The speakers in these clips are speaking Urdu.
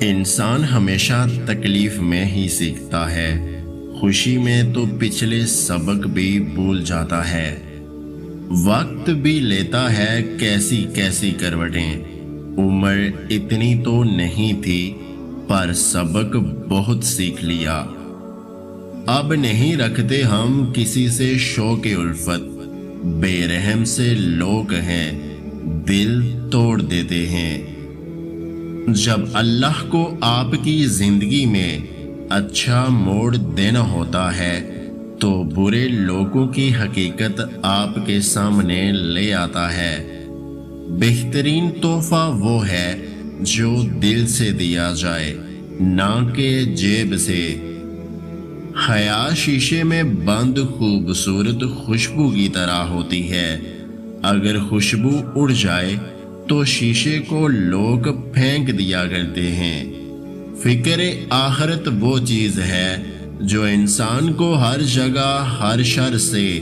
انسان ہمیشہ تکلیف میں ہی سیکھتا ہے، خوشی میں تو پچھلے سبق بھی بھول جاتا ہے۔ وقت بھی لیتا ہے کیسی کیسی کروٹیں، عمر اتنی تو نہیں تھی پر سبق بہت سیکھ لیا۔ اب نہیں رکھتے ہم کسی سے شوق الفت، بے رحم سے لوگ ہیں دل توڑ دیتے ہیں۔ جب اللہ کو آپ کی زندگی میں اچھا موڑ دینا ہوتا ہے تو برے لوگوں کی حقیقت آپ کے سامنے لے آتا ہے۔ بہترین تحفہ وہ ہے جو دل سے دیا جائے، نہ کہ جیب سے۔ حیا شیشے میں بند خوبصورت خوشبو کی طرح ہوتی ہے، اگر خوشبو اڑ جائے تو شیشے کو لوگ پھینک دیا کرتے ہیں۔ فکر آخرت وہ چیز ہے جو انسان کو ہر جگہ ہر شر سے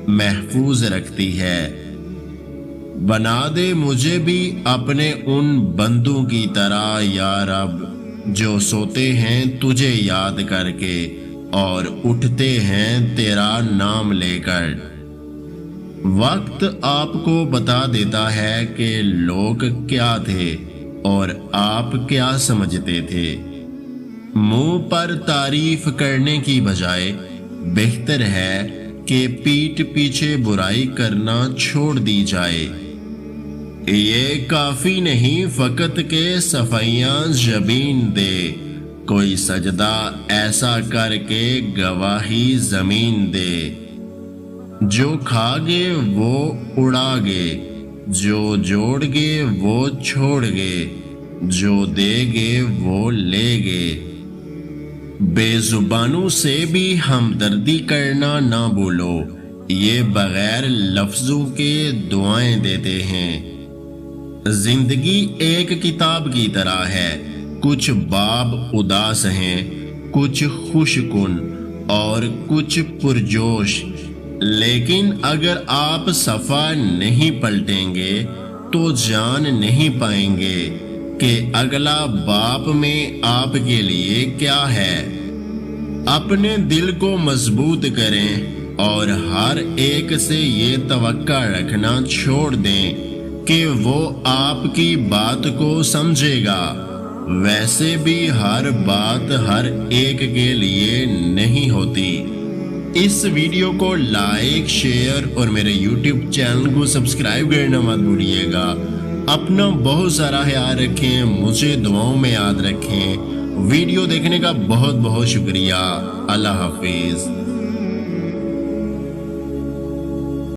محفوظ رکھتی ہے۔ بنا دے مجھے بھی اپنے ان بندوں کی طرح یا رب، جو سوتے ہیں تجھے یاد کر کے اور اٹھتے ہیں تیرا نام لے کر۔ وقت آپ کو بتا دیتا ہے کہ لوگ کیا تھے اور آپ کیا سمجھتے تھے۔ منہ پر تعریف کرنے کی بجائے بہتر ہے کہ پیٹھ پیچھے برائی کرنا چھوڑ دی جائے۔ یہ کافی نہیں فقط کہ صفائیاں جبین دے، کوئی سجدہ ایسا کر کے گواہی زمین دے۔ جو کھا گے وہ اڑا گے، جو جوڑ گے وہ چھوڑ گے، جو دے گے وہ لے گے۔ بے زبانوں سے بھی ہمدردی کرنا نہ بھولو، یہ بغیر لفظوں کے دعائیں دیتے ہیں۔ زندگی ایک کتاب کی طرح ہے، کچھ باب اداس ہیں، کچھ خوش کن اور کچھ پرجوش، لیکن اگر آپ صفحہ نہیں پلٹیں گے تو جان نہیں پائیں گے کہ اگلا باب میں آپ کے لیے کیا ہے۔ اپنے دل کو مضبوط کریں اور ہر ایک سے یہ توقع رکھنا چھوڑ دیں کہ وہ آپ کی بات کو سمجھے گا۔ ویسے بھی ہر بات ہر ایک کے لیے نہیں ہوتی۔ اس ویڈیو کو لائک، شیئر اور میرے یوٹیوب چینل کو سبسکرائب کرنا مت بھولیے گا۔ اپنا بہت سارا خیال رکھیں، مجھے دعاؤں میں یاد رکھیں۔ ویڈیو دیکھنے کا بہت بہت شکریہ۔ اللہ حافظ۔